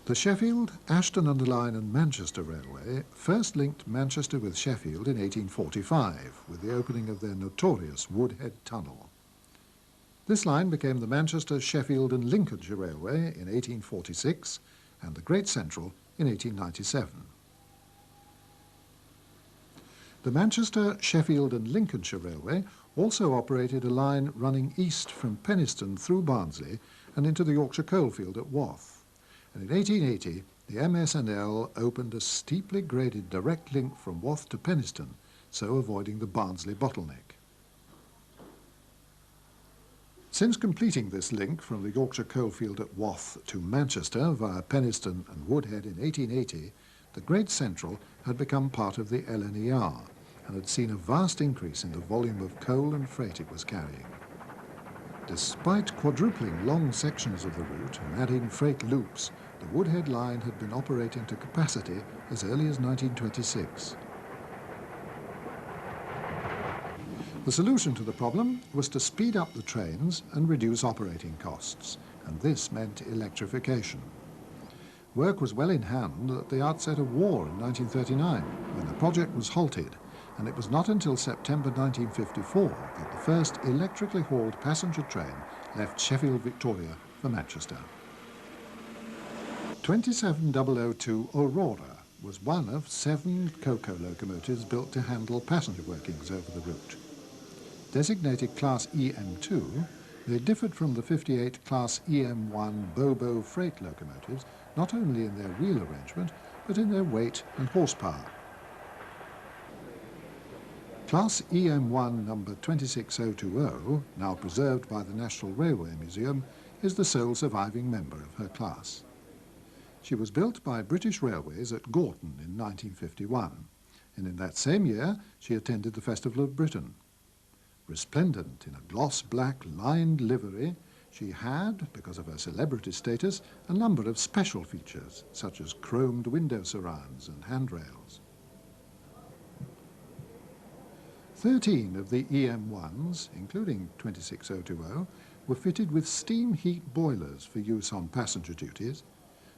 The Sheffield, Ashton-under-Lyne and Manchester Railway first linked Manchester with Sheffield in 1845 with the opening of their notorious Woodhead Tunnel. This line became the Manchester, Sheffield and Lincolnshire Railway in 1846 and the Great Central in 1897. The Manchester, Sheffield and Lincolnshire Railway also operated a line running east from Penistone through Barnsley and into the Yorkshire coalfield at Wath. And in 1880, the MS&L opened a steeply graded direct link from Wath to Penistone, so avoiding the Barnsley bottleneck. Since completing this link from the Yorkshire coalfield at Wath to Manchester via Penistone and Woodhead in 1880, the Great Central had become part of the LNER and had seen a vast increase in the volume of coal and freight it was carrying. Despite quadrupling long sections of the route and adding freight loops, the Woodhead line had been operating to capacity as early as 1926. The solution to the problem was to speed up the trains and reduce operating costs, and this meant electrification. Work was well in hand at the outset of war in 1939, when the project was halted, and it was not until September 1954 that the first electrically hauled passenger train left Sheffield Victoria for Manchester. 27002 Aurora was one of 7 Cocoa locomotives built to handle passenger workings over the route. Designated Class EM2, They differed from the 58 Class EM1 Bobo freight locomotives not only in their wheel arrangement, but in their weight and horsepower. Class EM1 number 26020, now preserved by the National Railway Museum, is the sole surviving member of her class. She was built by British Railways at Gorton in 1951, and in that same year she attended the Festival of Britain. Resplendent in a gloss black lined livery, she had, because of her celebrity status, a number of special features, such as chromed window surrounds and handrails. 13 of the EM1s, including 26020, were fitted with steam heat boilers for use on passenger duties.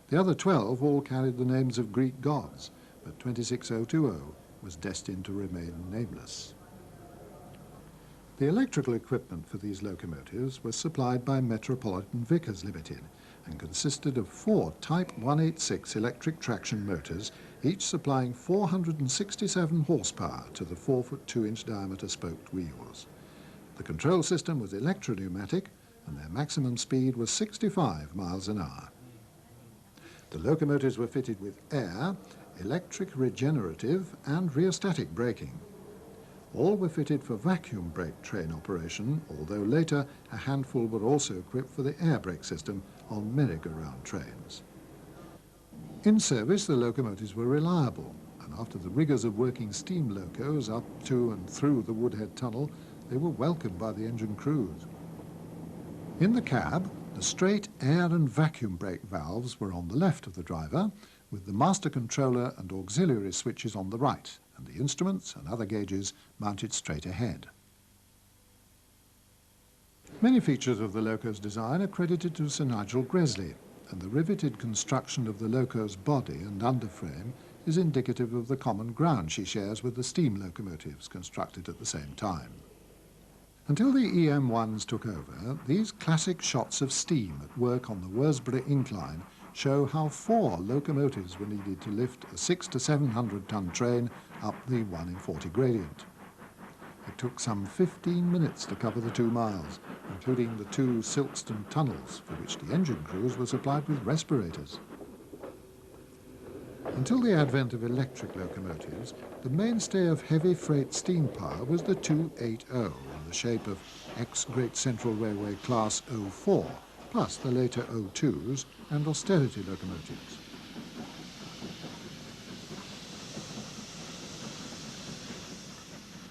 The other 12 all carried the names of Greek gods, but 26020 was destined to remain nameless. The electrical equipment for these locomotives was supplied by Metropolitan Vickers Limited and consisted of 4 Type 186 electric traction motors, each supplying 467 horsepower to the 4-foot 2-inch diameter spoked wheels. The control system was electro-pneumatic and their maximum speed was 65 miles an hour. The locomotives were fitted with air, electric regenerative and rheostatic braking. All were fitted for vacuum brake train operation, although later a handful were also equipped for the air brake system on merry-go-round trains. In service, the locomotives were reliable, and after the rigours of working steam locos up to and through the Woodhead tunnel, they were welcomed by the engine crews. In the cab, the straight air and vacuum brake valves were on the left of the driver, with the master controller and auxiliary switches on the right, and the instruments and other gauges mounted straight ahead. Many features of the loco's design are credited to Sir Nigel Gresley, and the riveted construction of the loco's body and underframe is indicative of the common ground she shares with the steam locomotives constructed at the same time. Until the EM1s took over, these classic shots of steam at work on the Worsborough incline show how 4 locomotives were needed to lift a 600 to 700 ton train up the 1 in 40 gradient. It took some 15 minutes to cover the 2 miles, including the 2 Silkstone tunnels, for which the engine crews were supplied with respirators. Until the advent of electric locomotives, the mainstay of heavy freight steam power was the 280 in the shape of ex-Great Central Railway Class 04, plus the later 02s and austerity locomotives.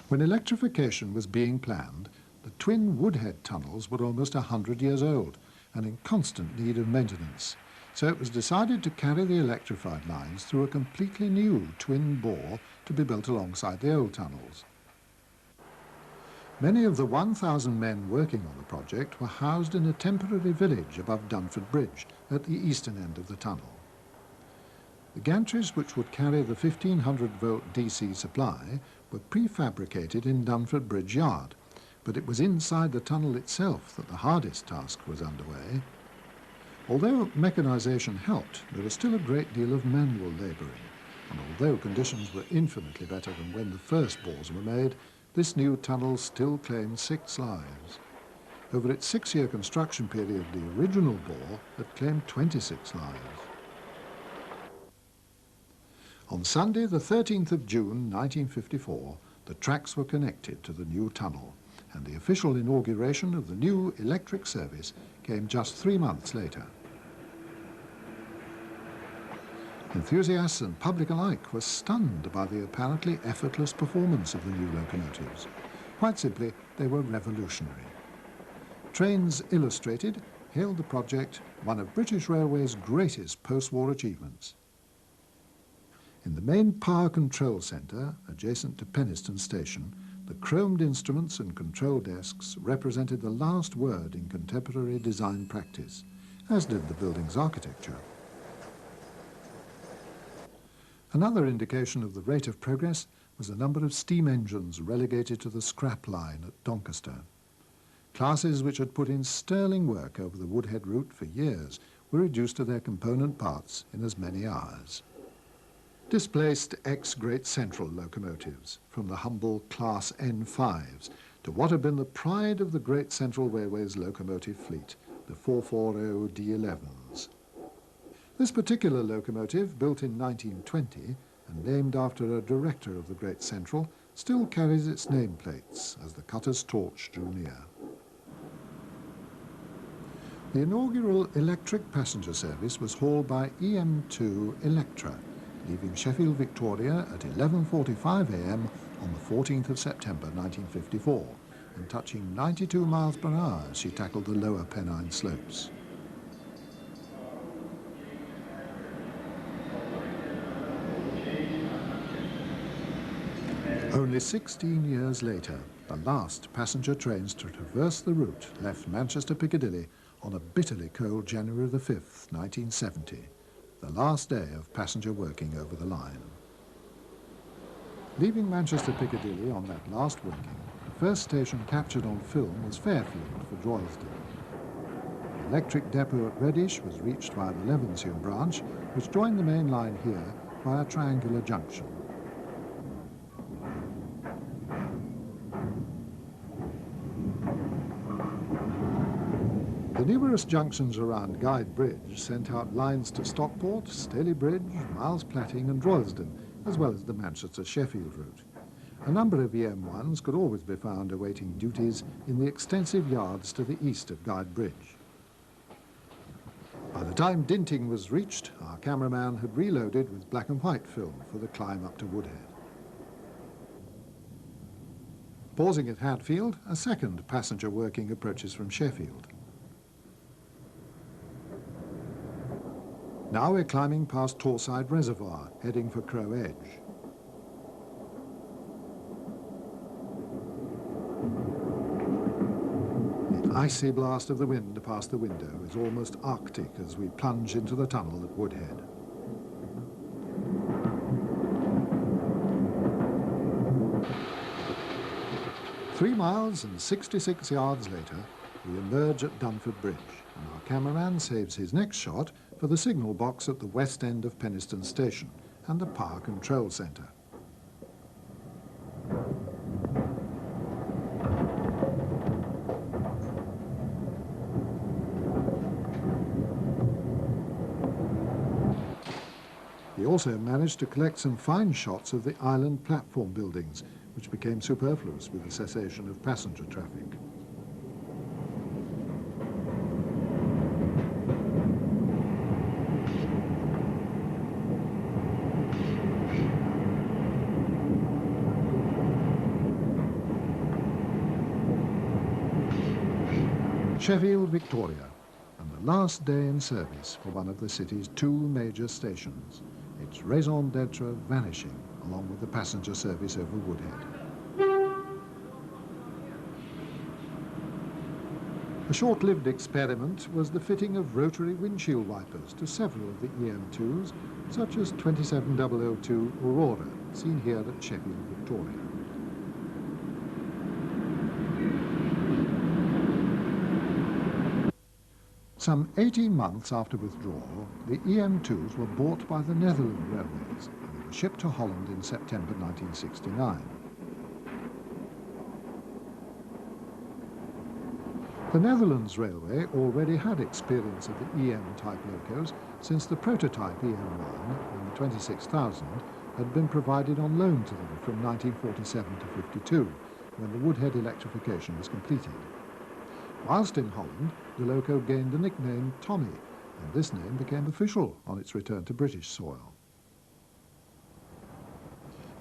When electrification was being planned, the twin Woodhead tunnels were almost 100 years old and in constant need of maintenance. So it was decided to carry the electrified lines through a completely new twin bore to be built alongside the old tunnels. Many of the 1,000 men working on the project were housed in a temporary village above Dunford Bridge at the eastern end of the tunnel. The gantries which would carry the 1500-volt DC supply were prefabricated in Dunford Bridge yard, but it was inside the tunnel itself that the hardest task was underway. Although mechanisation helped, there was still a great deal of manual labouring, and although conditions were infinitely better than when the first bores were made, this new tunnel still claimed 6 lives. Over its 6-year construction period, the original bore had claimed 26 lives. On Sunday, the 13th of June 1954, the tracks were connected to the new tunnel, and the official inauguration of the new electric service came just 3 months later. Enthusiasts and public alike were stunned by the apparently effortless performance of the new locomotives. Quite simply, they were revolutionary. Trains Illustrated hailed the project one of British Railway's greatest post-war achievements. In the main power control centre, adjacent to Penistone station, the chromed instruments and control desks represented the last word in contemporary design practice, as did the building's architecture. Another indication of the rate of progress was the number of steam engines relegated to the scrap line at Doncaster. Classes which had put in sterling work over the Woodhead route for years were reduced to their component parts in as many hours. Displaced ex-Great Central locomotives, from the humble Class N5s to what had been the pride of the Great Central Railway's locomotive fleet, the 440 D11s. This particular locomotive, built in 1920 and named after a director of the Great Central, still carries its nameplates as the cutter's torch drew near. The inaugural electric passenger service was hauled by EM2 Electra, leaving Sheffield Victoria at 11:45 a.m. on the 14th of September 1954 and touching 92 miles per hour as she tackled the lower Pennine slopes. Only 16 years later, the last passenger trains to traverse the route left Manchester Piccadilly on a bitterly cold January the 5th, 1970, the last day of passenger working over the line. Leaving Manchester Piccadilly on that last working, the first station captured on film was Fairfield for Droylsden. The electric depot at Reddish was reached via the Levenshulme branch, which joined the main line here by a triangular junction. The numerous junctions around Guide Bridge sent out lines to Stockport, Staley Bridge, Miles Platting and Droylsden, as well as the Manchester-Sheffield route. A number of EM1s could always be found awaiting duties in the extensive yards to the east of Guide Bridge. By the time Dinting was reached, our cameraman had reloaded with black and white film for the climb up to Woodhead. Pausing at Hatfield, a second passenger working approaches from Sheffield. Now we're climbing past Torside Reservoir, heading for Crow Edge. The icy blast of the wind past the window is almost arctic as we plunge into the tunnel at Woodhead. Three miles and 66 yards later, we emerge at Dunford Bridge, and our cameraman saves his next shot for the signal box at the west end of Penistone Station and the Power Control Centre. He also managed to collect some fine shots of the island platform buildings, which became superfluous with the cessation of passenger traffic. Sheffield, Victoria, and the last day in service for one of the city's two major stations, its raison d'etre vanishing along with the passenger service over Woodhead. A short-lived experiment was the fitting of rotary windshield wipers to several of the EM2s, such as 27002 Aurora, seen here at Sheffield, Victoria. Some 18 months after withdrawal, the EM2s were bought by the Netherlands Railways and were shipped to Holland in September 1969. The Netherlands Railway already had experience of the EM-type locos since the prototype EM1, number 26,000, had been provided on loan to them from 1947 to 52, when the Woodhead electrification was completed. Whilst in Holland, the loco gained the nickname Tommy, and this name became official on its return to British soil.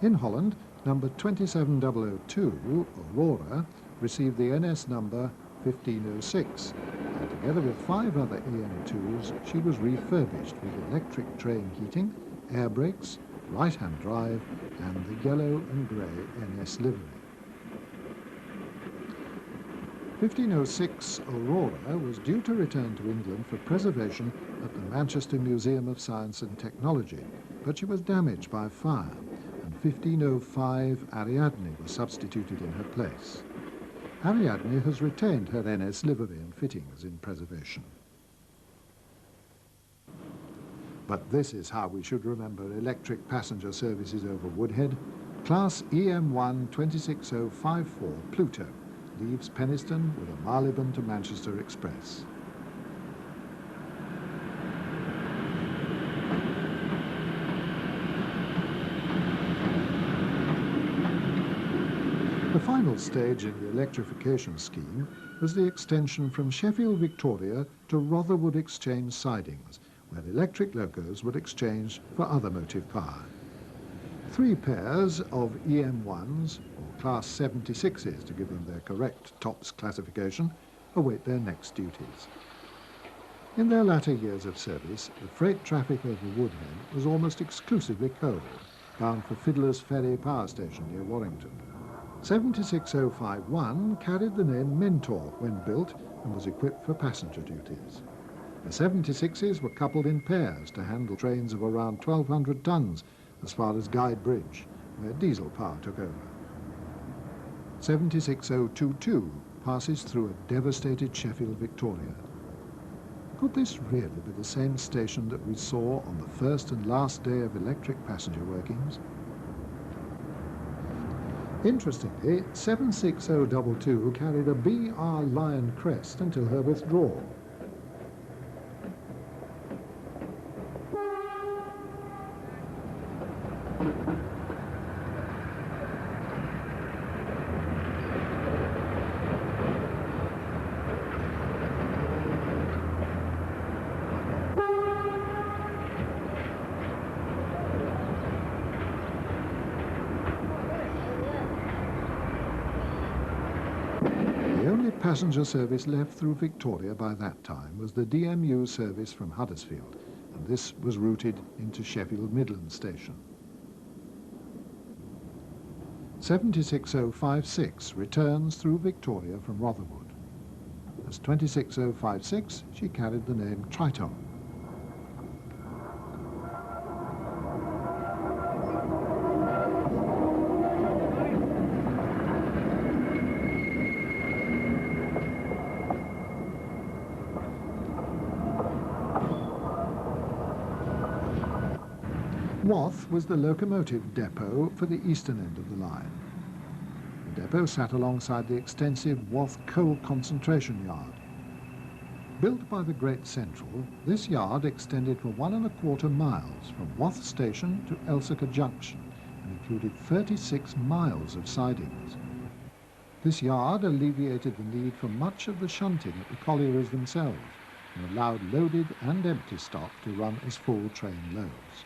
In Holland, number 27002, Aurora, received the NS number 1506, and together with 5 other EM2s, she was refurbished with electric train heating, air brakes, right-hand drive, and the yellow and grey NS livery. 1506 Aurora was due to return to England for preservation at the Manchester Museum of Science and Technology, but she was damaged by fire, and 1505 Ariadne was substituted in her place. Ariadne has retained her NS livery and fittings in preservation. But this is how we should remember electric passenger services over Woodhead. Class EM1 26054 Pluto, leaves Penistone with a Marylebone to Manchester express. The final stage in the electrification scheme was the extension from Sheffield Victoria to Rotherwood Exchange sidings, where electric locos would exchange for other motive power. 3 pairs of EM1s, or Class 76s to give them their correct TOPS classification, await their next duties. In their latter years of service, the freight traffic over Woodhead was almost exclusively coal, bound for Fiddler's Ferry power station near Warrington. 76051 carried the name Mentor when built and was equipped for passenger duties. The 76s were coupled in pairs to handle trains of around 1,200 tons as far as Guide Bridge, where diesel power took over. 76022 passes through a devastated Sheffield Victoria. Could this really be the same station that we saw on the first and last day of electric passenger workings? Interestingly, 76022 carried a BR Lion crest until her withdrawal. The only passenger service left through Victoria by that time was the DMU service from Huddersfield, and this was routed into Sheffield Midland Station. 76056 returns through Victoria from Rotherwood. As 26056, she carried the name Triton. Wath was the locomotive depot for the eastern end of the line. The depot sat alongside the extensive Wath coal concentration yard. Built by the Great Central, this yard extended for 1¼ miles from Wath Station to Elsica Junction and included 36 miles of sidings. This yard alleviated the need for much of the shunting at the collieries themselves and allowed loaded and empty stock to run as full train loads.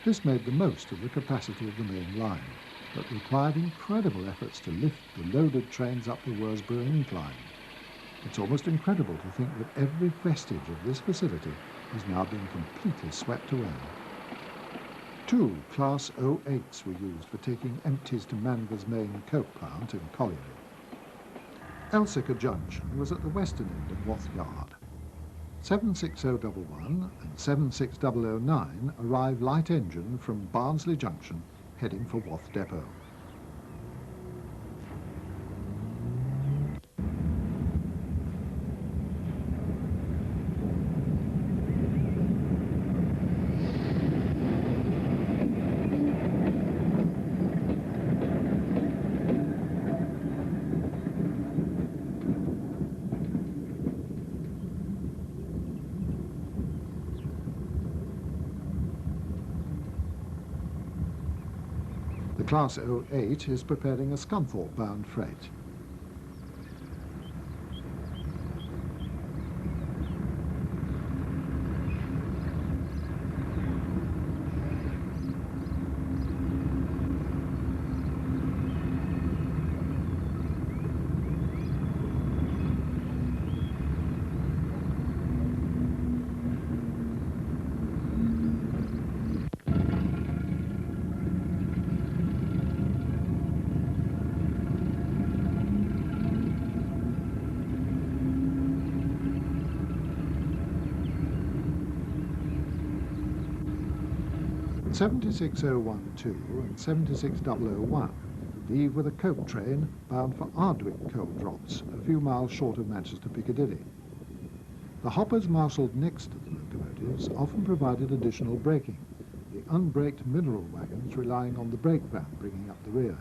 This made the most of the capacity of the main line, but required incredible efforts to lift the loaded trains up the Worsborough incline. It's almost incredible to think that every vestige of this facility is now being completely swept away. 2 Class 08s were used for taking empties to Manga's main coke plant in Colliery. Elsica Junction was at the western end of Wath Yard. 76011 and 76009 arrive light engine from Barnsley Junction, heading for Wath Depot. The Class 08 is preparing a Scunthorpe-bound freight. The 76012 and 76001 leave with a coke train bound for Ardwick coal drops, a few miles short of Manchester Piccadilly. The hoppers marshalled next to the locomotives often provided additional braking, the unbraked mineral wagons relying on the brake van bringing up the rear.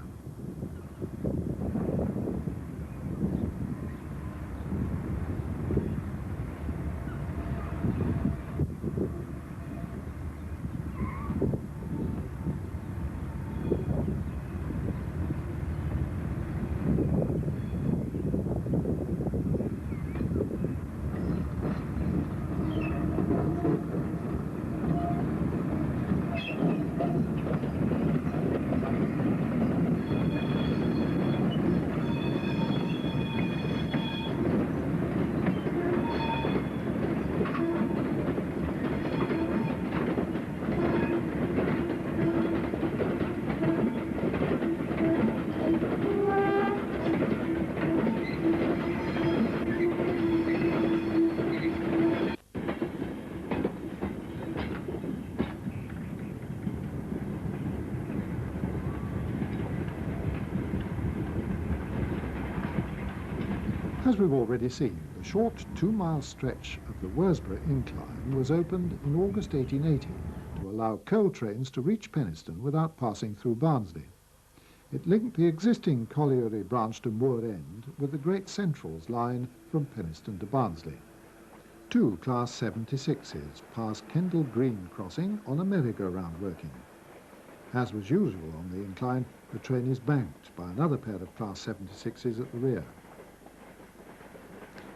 As we've already seen, the short 2-mile stretch of the Worsborough incline was opened in August 1880 to allow coal trains to reach Penistone without passing through Barnsley. It linked the existing colliery branch to Moor End with the Great Central's line from Penistone to Barnsley. 2 Class 76s pass Kendall Green crossing on a merry-go-round working. As was usual on the incline, the train is banked by another pair of Class 76s at the rear.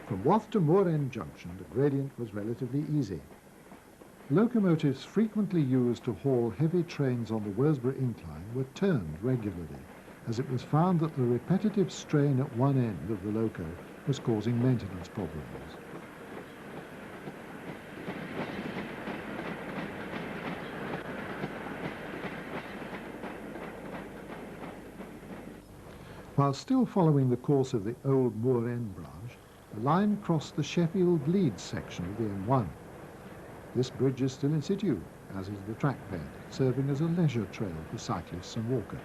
From Wath to Moor End Junction, the gradient was relatively easy. Locomotives frequently used to haul heavy trains on the Worsborough incline were turned regularly, as it was found that the repetitive strain at one end of the loco was causing maintenance problems. While still following the course of the old Moor End branch, the line crossed the Sheffield Leeds section of the M1. This bridge is still in situ, as is the track bed, serving as a leisure trail for cyclists and walkers.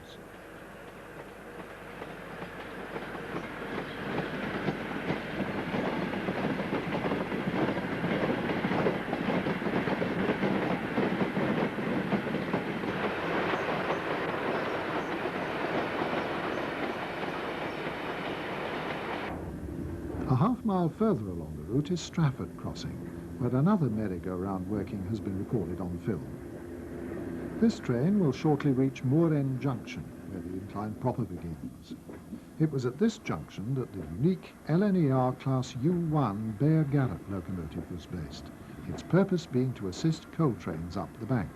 A half-mile further along the route is Strafford Crossing, where another merry-go-round working has been recorded on film. This train will shortly reach Moor End Junction, where the incline proper begins. It was at this junction that the unique LNER Class U1 Bear Garrett locomotive was based, its purpose being to assist coal trains up the bank.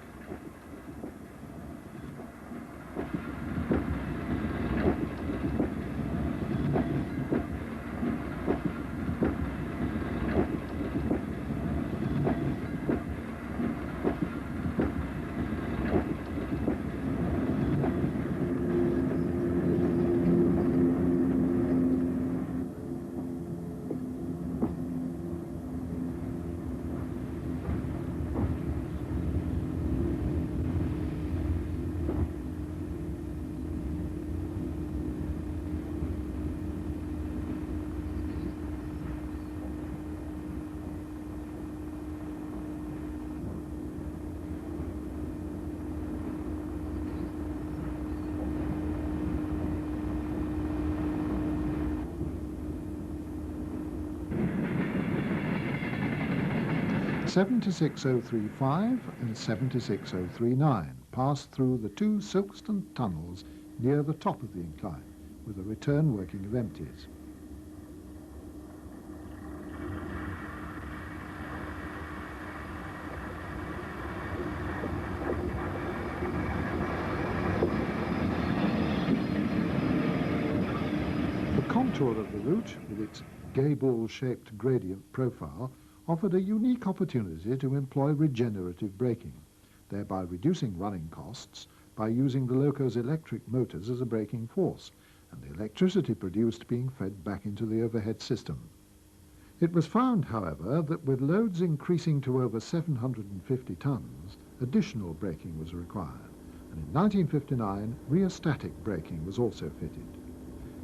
(76035 and 76039 passed through the 2 Silkstone tunnels near the top of the incline, with a return working of empties. The contour of the route, with its gable-shaped gradient profile, offered a unique opportunity to employ regenerative braking, thereby reducing running costs by using the loco's electric motors as a braking force, and the electricity produced being fed back into the overhead system. It was found, however, that with loads increasing to over 750 tons, additional braking was required, and in 1959 rheostatic braking was also fitted.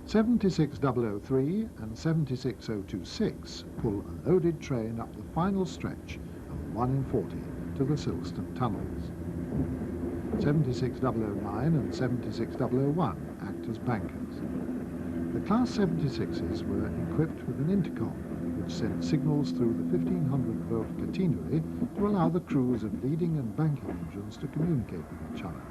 76003 and 76026 pull a loaded train up the final stretch of 1 in 40 to the Silkstone tunnels. 76009 and 76001 act as bankers. The Class 76s were equipped with an intercom which sent signals through the 1500-volt catenary to allow the crews of leading and banking engines to communicate with each other.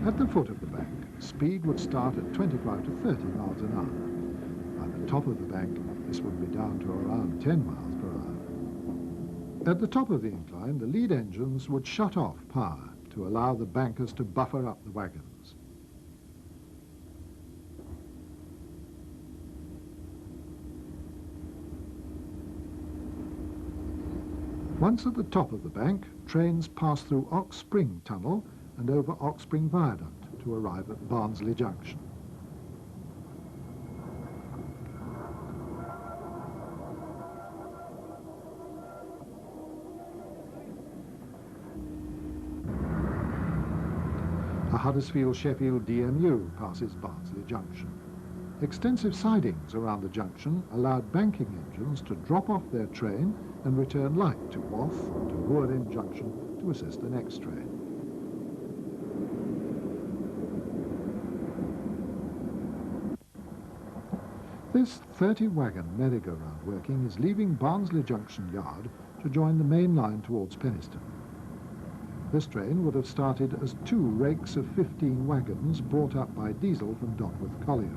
At the foot of the bank, speed would start at 25 to 30 miles an hour. By the top of the bank, this would be down to around 10 miles per hour. At the top of the incline, the lead engines would shut off power to allow the bankers to buffer up the wagons. Once at the top of the bank, trains pass through Ox Spring Tunnel and over Ox Spring Viaduct to arrive at Barnsley Junction. A Huddersfield-Sheffield DMU passes Barnsley Junction. Extensive sidings around the junction allowed banking engines to drop off their train and return light to Wath or to Woodhead Junction to assist the next train. This 30-wagon merry-go-round working is leaving Barnsley Junction Yard to join the main line towards Penistone. This train would have started as 2 rakes of 15 wagons brought up by diesel from Dunford Colliery.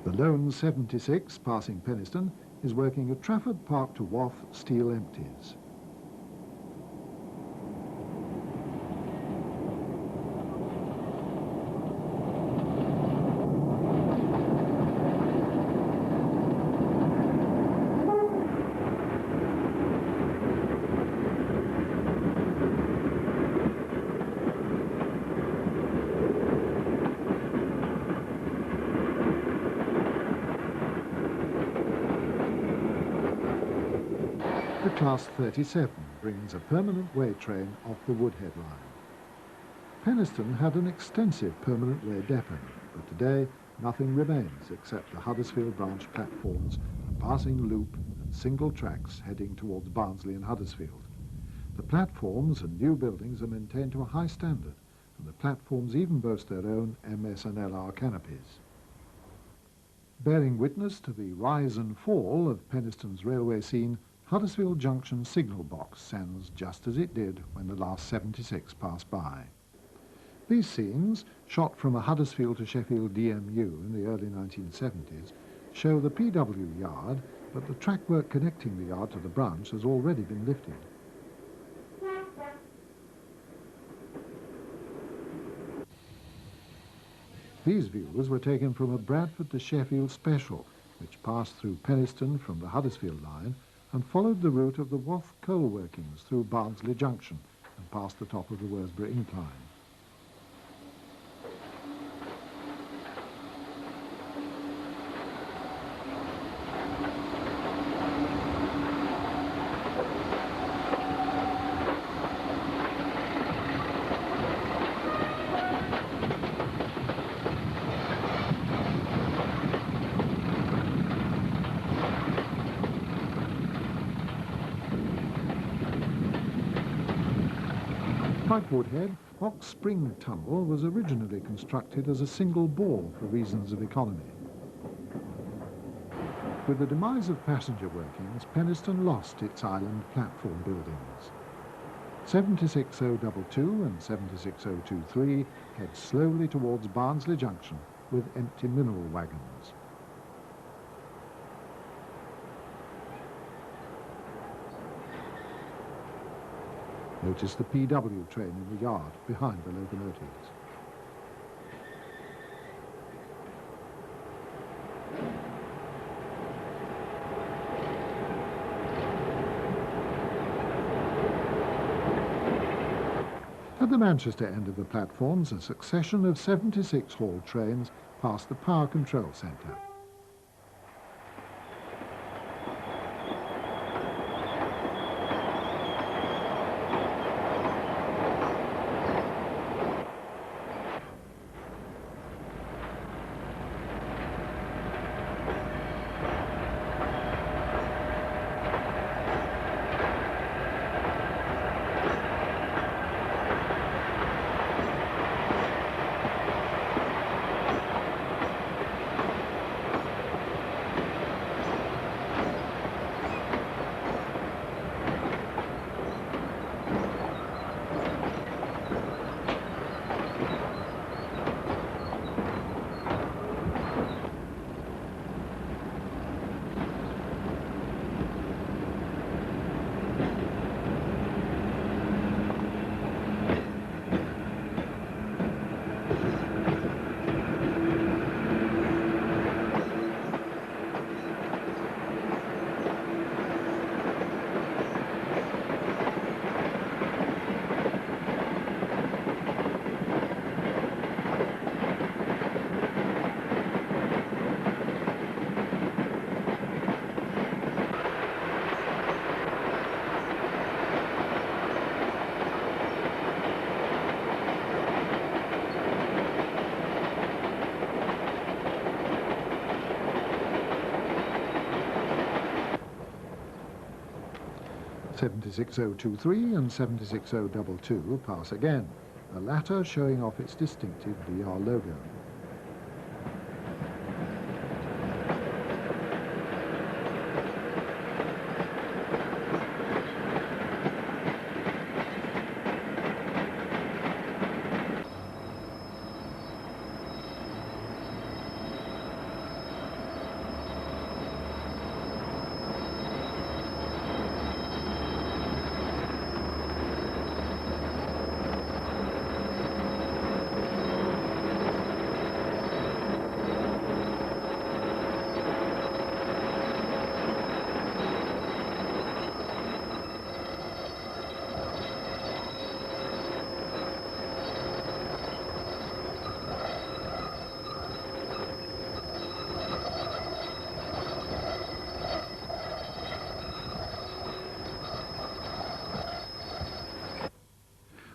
The lone 76 passing Penistone is working at Trafford Park to Wath steel empties. The Class 37 brings a permanent way train off the Woodhead line. Penistone had an extensive permanent way depot, but today nothing remains except the Huddersfield branch platforms, a passing loop and single tracks heading towards Barnsley and Huddersfield. The platforms and new buildings are maintained to a high standard, and the platforms even boast their own MS and LR canopies. Bearing witness to the rise and fall of Penistone's railway scene, Huddersfield Junction signal box stands just as it did when the last 76 passed by. These scenes, shot from a Huddersfield to Sheffield DMU in the early 1970s, show the PW yard, but the track work connecting the yard to the branch has already been lifted. These views were taken from a Bradford to Sheffield special, which passed through Penistone from the Huddersfield line and followed the route of the Wath coal workings through Barnsley Junction and past the top of the Worsborough incline. Like Woodhead, Hock Spring Tunnel was originally constructed as a single bore for reasons of economy. With the demise of passenger workings, Penistone lost its island platform buildings. 76022 and 76023 head slowly towards Barnsley Junction with empty mineral wagons. Notice the PW train in the yard behind the locomotives. At the Manchester end of the platforms, a succession of 76 haul trains pass the power control centre. 76023 and 76022 pass again, the latter showing off its distinctive BR logo.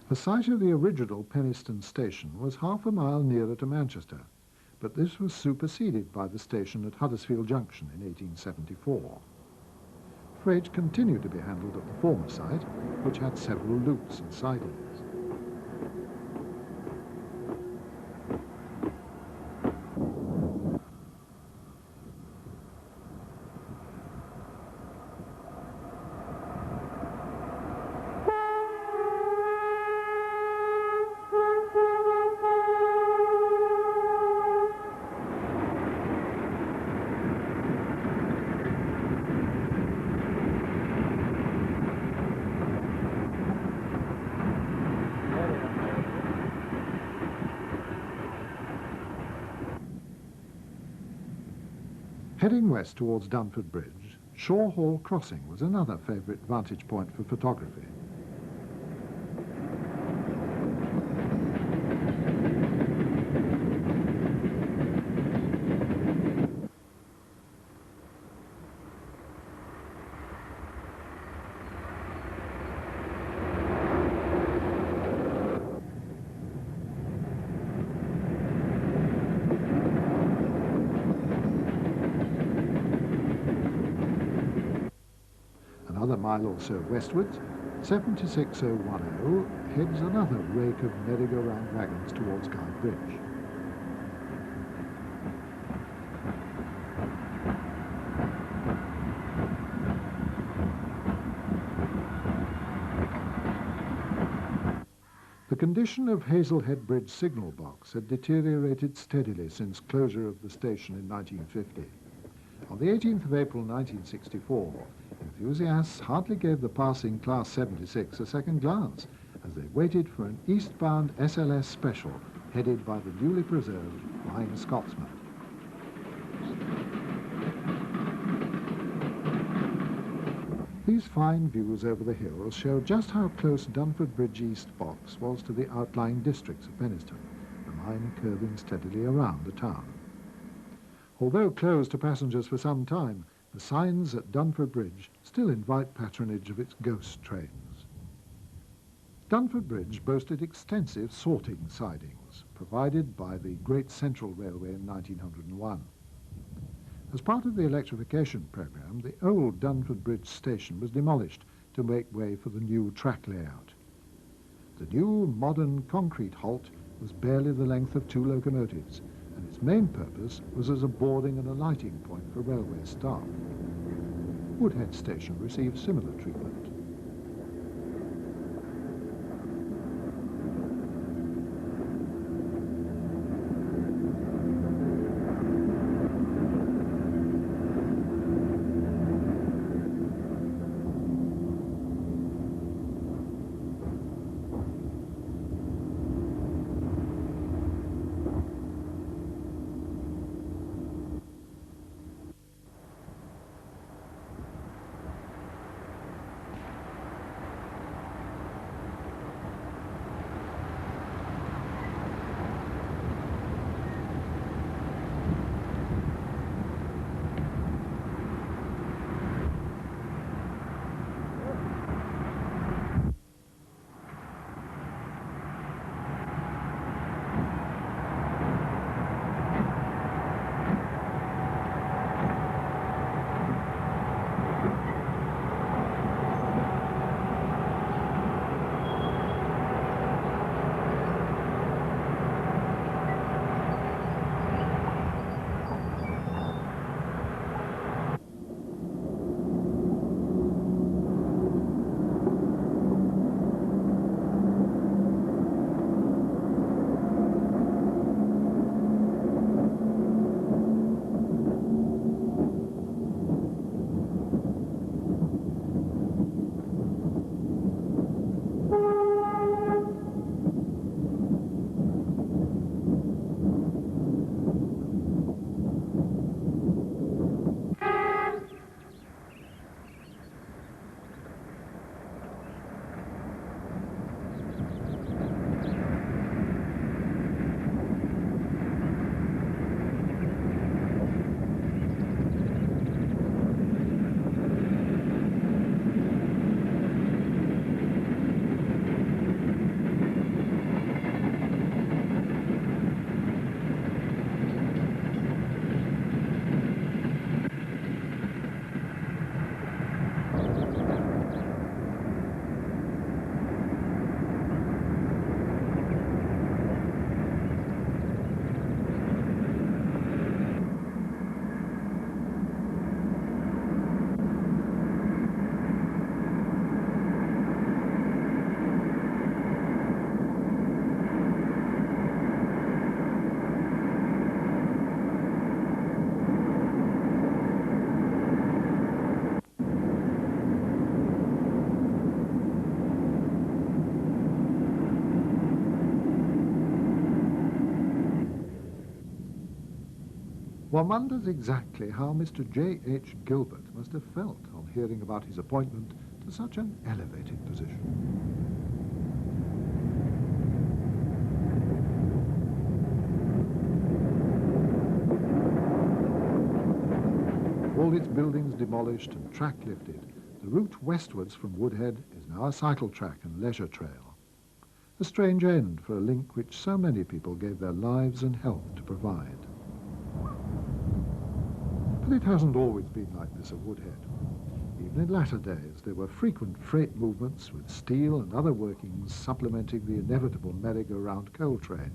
The site of the original Penistone station was half a mile nearer to Manchester, but this was superseded by the station at Huddersfield Junction in 1874. Freight continued to be handled at the former site, which had several loops and sidings. Heading west towards Dunford Bridge, Shaw Hall Crossing was another favourite vantage point for photography. Another mile or so westwards, 76010 heads another rake of merry-go-round wagons towards Guy Bridge. The condition of Hazelhead Bridge signal box had deteriorated steadily since closure of the station in 1950. On the 18th of April 1964, enthusiasts hardly gave the passing Class 76 a second glance as they waited for an eastbound SLS special headed by the newly preserved Flying Scotsman. These fine views over the hills show just how close Dunford Bridge East box was to the outlying districts of Penistone, the line curving steadily around the town. Although closed to passengers for some time, the signs at Dunford Bridge still invite patronage of its ghost trains. Dunford Bridge boasted extensive sorting sidings, provided by the Great Central Railway in 1901. As part of the electrification programme, the old Dunford Bridge station was demolished to make way for the new track layout. The new modern concrete halt was barely the length of 2 locomotives, and its main purpose was as a boarding and alighting point for railway staff. Woodhead station received similar treatment. One wonders exactly how Mr. J.H. Gilbert must have felt on hearing about his appointment to such an elevated position. All its buildings demolished and track lifted, the route westwards from Woodhead is now a cycle track and leisure trail. A strange end for a link which so many people gave their lives and health to provide. But it hasn't always been like this at Woodhead. Even in latter days, there were frequent freight movements with steel and other workings supplementing the inevitable merry-go-round coal trains.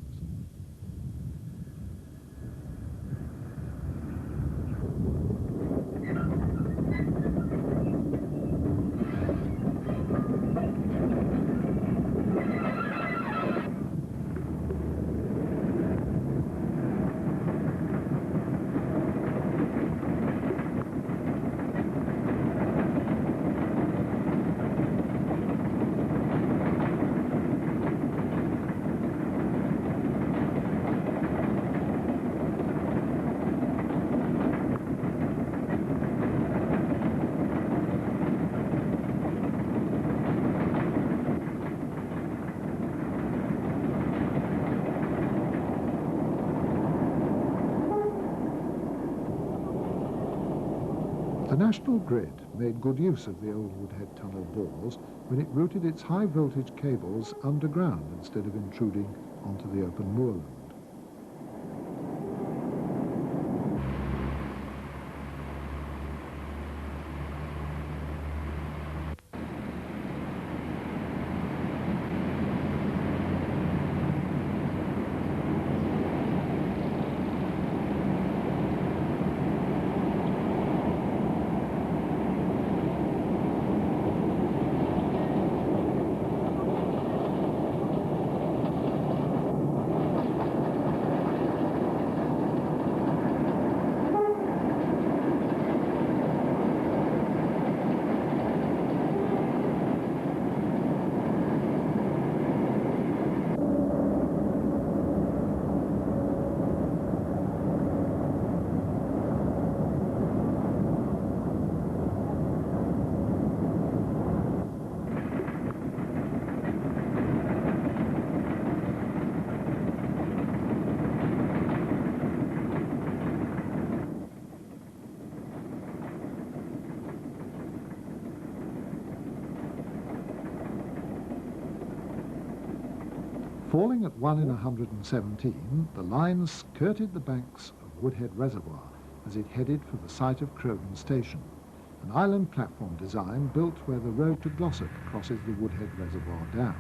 The National Grid made good use of the old Woodhead tunnel bores when it routed its high-voltage cables underground instead of intruding onto the open moorland. Falling at 1 in 117, the line skirted the banks of Woodhead Reservoir as it headed for the site of Crowden Station, an island platform design built where the road to Glossop crosses the Woodhead Reservoir Dam.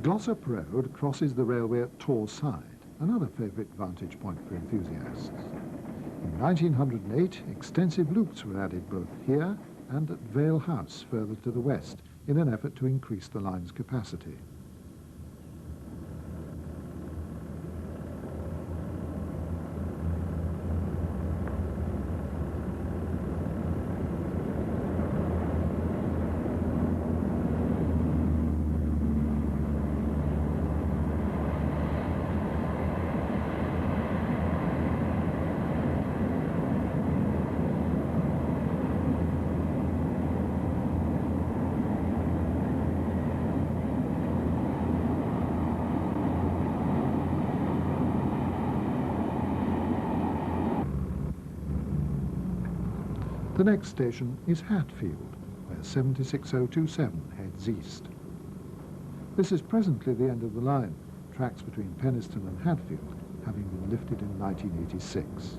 Glossop Road crosses the railway at Torside, another favourite vantage point for enthusiasts. In 1908, extensive loops were added both here and at Vale House further to the west in an effort to increase the line's capacity. The next station is Hatfield, where 76027 heads east. This is presently the end of the line, tracks between Penistone and Hatfield having been lifted in 1986.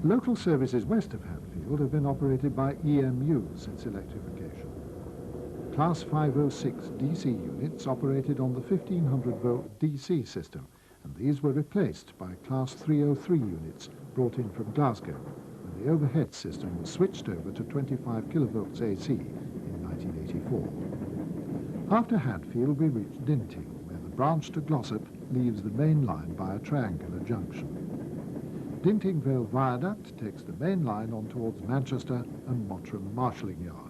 Local services west of Hatfield have been operated by EMU since electrification. Class 506 DC units operated on the 1500-volt DC system, and these were replaced by Class 303 units brought in from Glasgow. The overhead system was switched over to 25 kilovolts AC in 1984. After Hatfield, we reach Dinting, where the branch to Glossop leaves the main line by a triangular junction. Dinting Vale Viaduct takes the main line on towards Manchester and Mottram Marshalling Yard.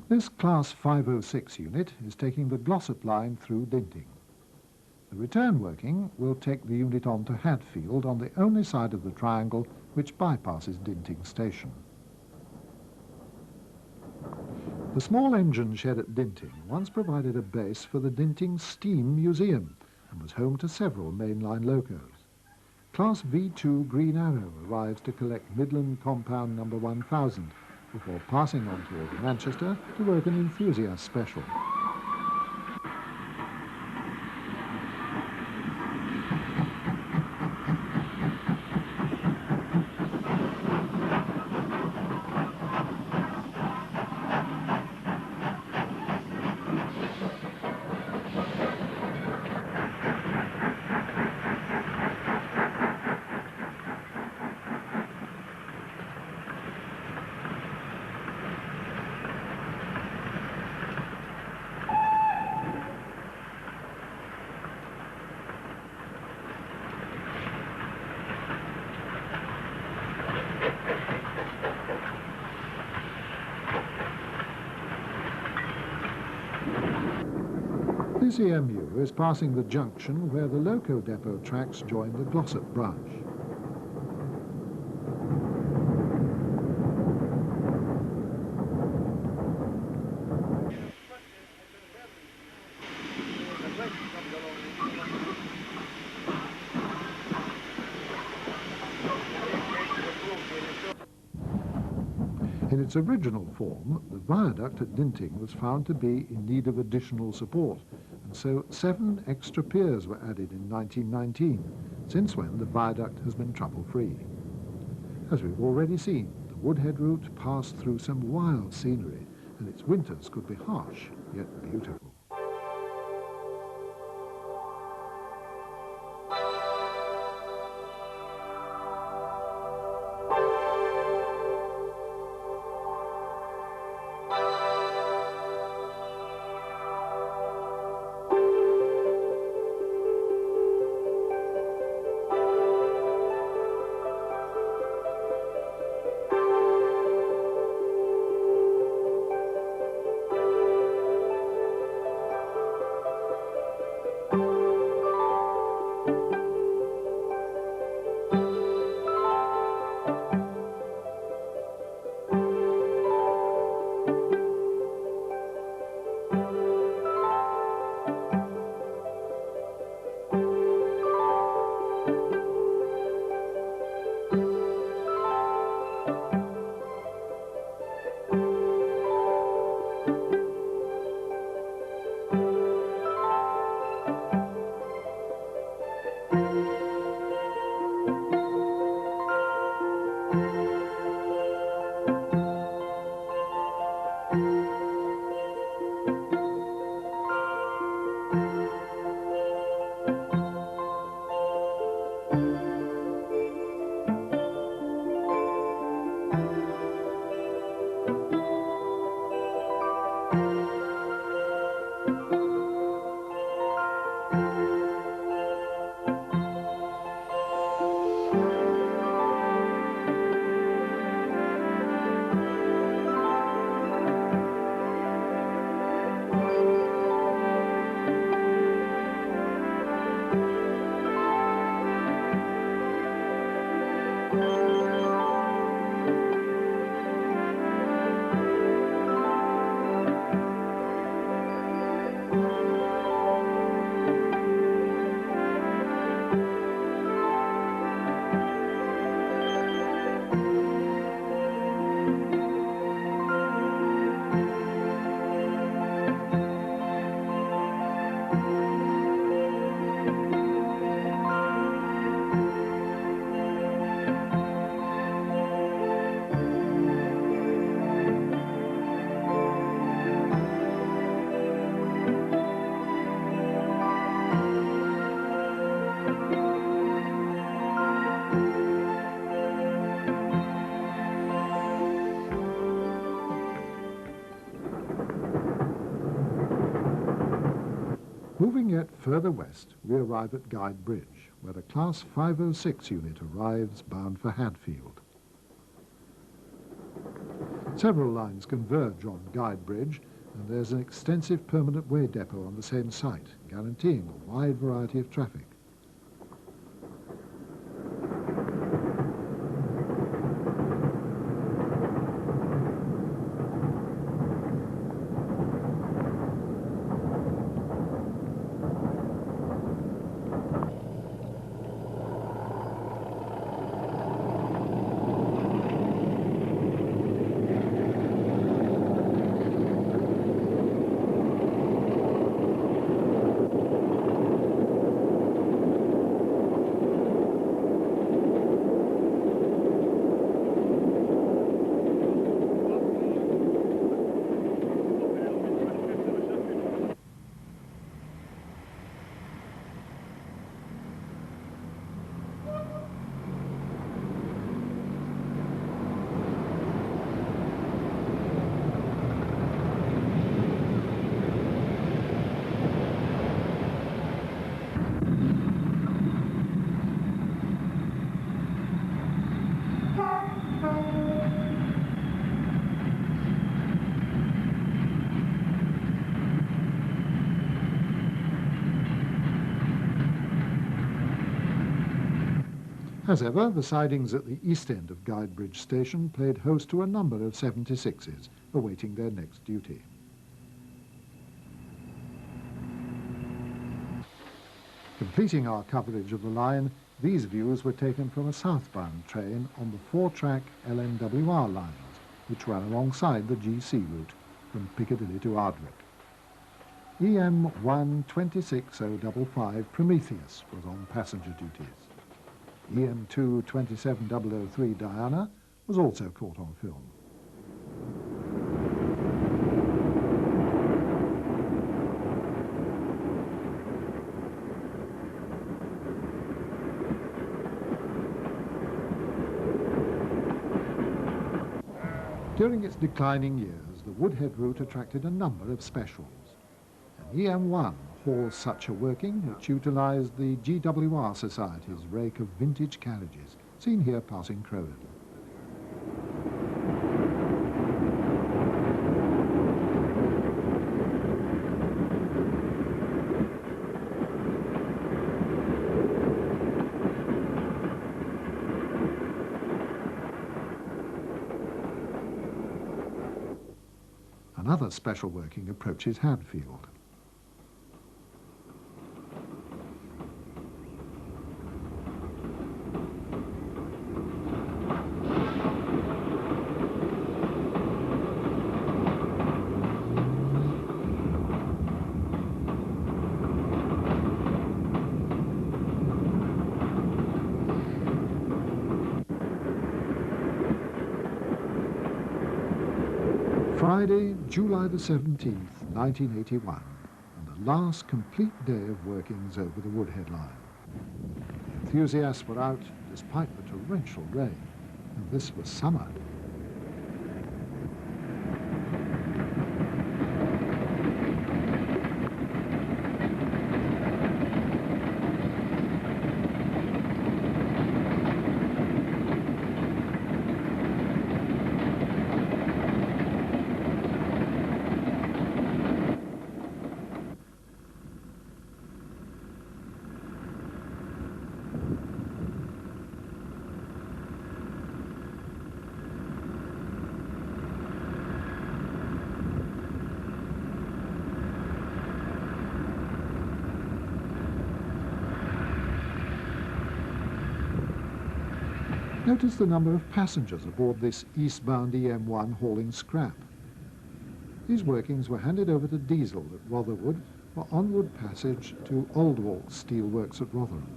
This Class 506 unit is taking the Glossop line through Dinting. The return working will take the unit on to Hatfield on the only side of the triangle which bypasses Dinting station. The small engine shed at Dinting once provided a base for the Dinting Steam Museum and was home to several mainline locos. Class V2 Green Arrow arrives to collect Midland Compound number 1000 before passing on towards Manchester to work an enthusiast special. This EMU is passing the junction where the loco depot tracks join the Glossop branch. In its original form, the viaduct at Dinting was found to be in need of additional support, and so 7 extra piers were added in 1919, since when the viaduct has been trouble-free. As we've already seen, the Woodhead route passed through some wild scenery, and its winters could be harsh, yet beautiful. Moving yet further west, we arrive at Guide Bridge, where a Class 506 unit arrives bound for Hadfield. Several lines converge on Guide Bridge, and there's an extensive permanent way depot on the same site, guaranteeing a wide variety of traffic. As ever, the sidings at the east end of Guide Bridge Station played host to a number of 76s awaiting their next duty. Completing our coverage of the line, these views were taken from a southbound train on the four-track LNWR lines, which ran alongside the GC route from Piccadilly to Ardwick. EM 126055 Prometheus was on passenger duties. EM 22703 Diana was also caught on film. During its declining years, the Woodhead route attracted a number of specials. And EM1 hauls such a working which utilised the GWR Society's rake of vintage carriages, seen here passing Crowden. Another special working approaches Hadfield. Friday, July the 17th, 1981, and the last complete day of workings over the Woodhead line. The enthusiasts were out despite the torrential rain, and this was summer. Notice the number of passengers aboard this eastbound EM1 hauling scrap. These workings were handed over to Diesel at Rotherwood for onward passage to Oldwalk Steelworks at Rotherham.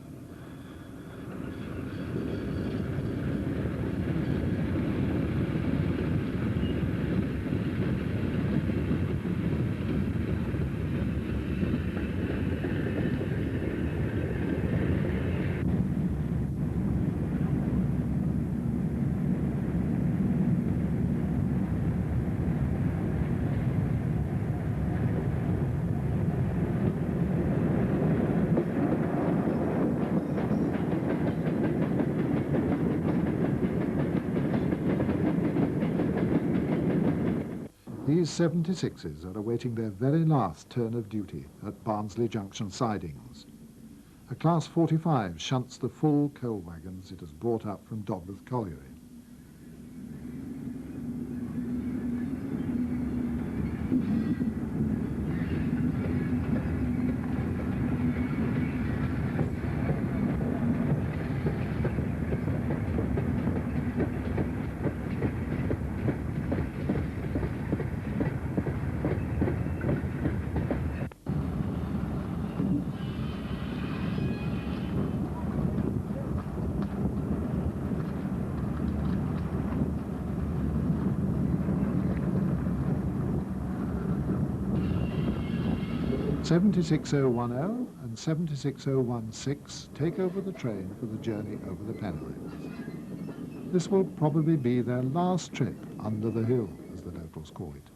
These 76s are awaiting their very last turn of duty at Barnsley Junction sidings. A Class 45 shunts the full coal wagons it has brought up from Dogworth Colliery. .76010 and 76016 take over the train for the journey over the Pennines. This will probably be their last trip under the hill, as the locals call it.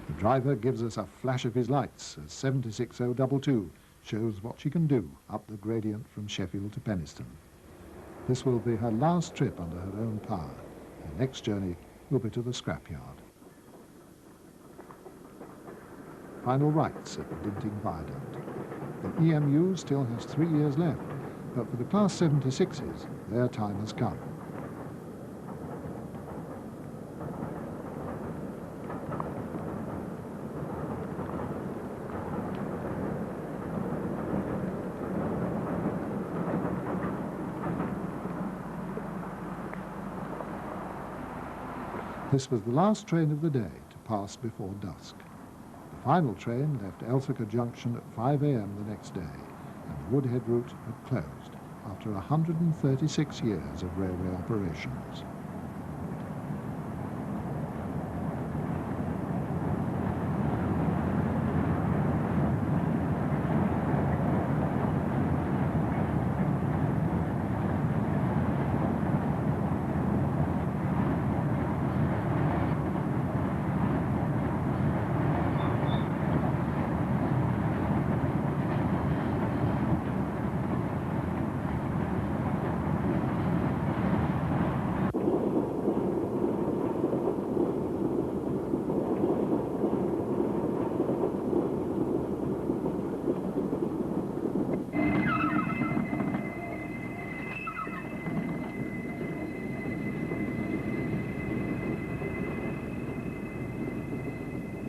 The driver gives us a flash of his lights as 76022 shows what she can do up the gradient from Sheffield to Penistone. This will be her last trip under her own power. Her next journey will be to the scrapyard. Final rights at the Dinting Viaduct. The EMU still has 3 years left, but for the Class 76s, their time has come. This was the last train of the day to pass before dusk. The final train left Elthicke Junction at 5 a.m. the next day, and the Woodhead route had closed after 136 years of railway operations.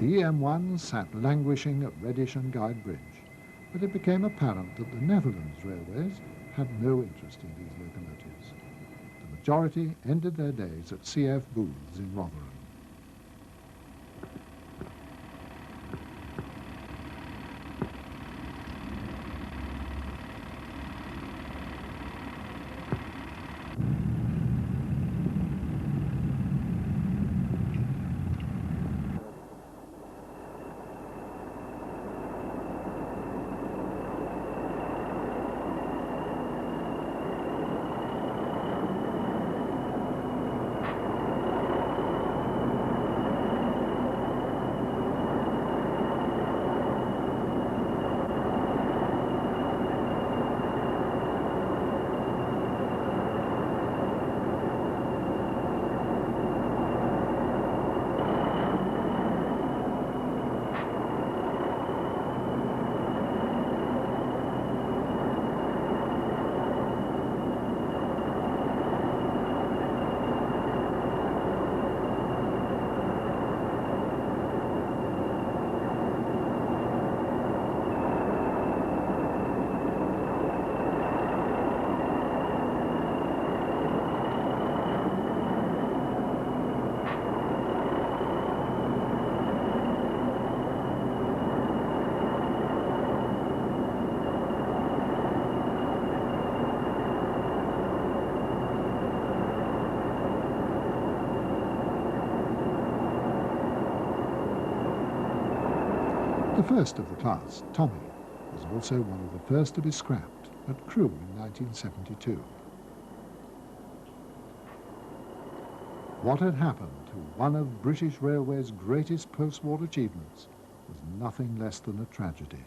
The EM1 sat languishing at Reddish and Guide Bridge, but it became apparent that the Netherlands railways had no interest in these locomotives. The majority ended their days at CF booths in Rotherham. The first of the class, Tommy, was also one of the first to be scrapped at Crewe in 1972. What had happened to one of British Railway's greatest post-war achievements was nothing less than a tragedy.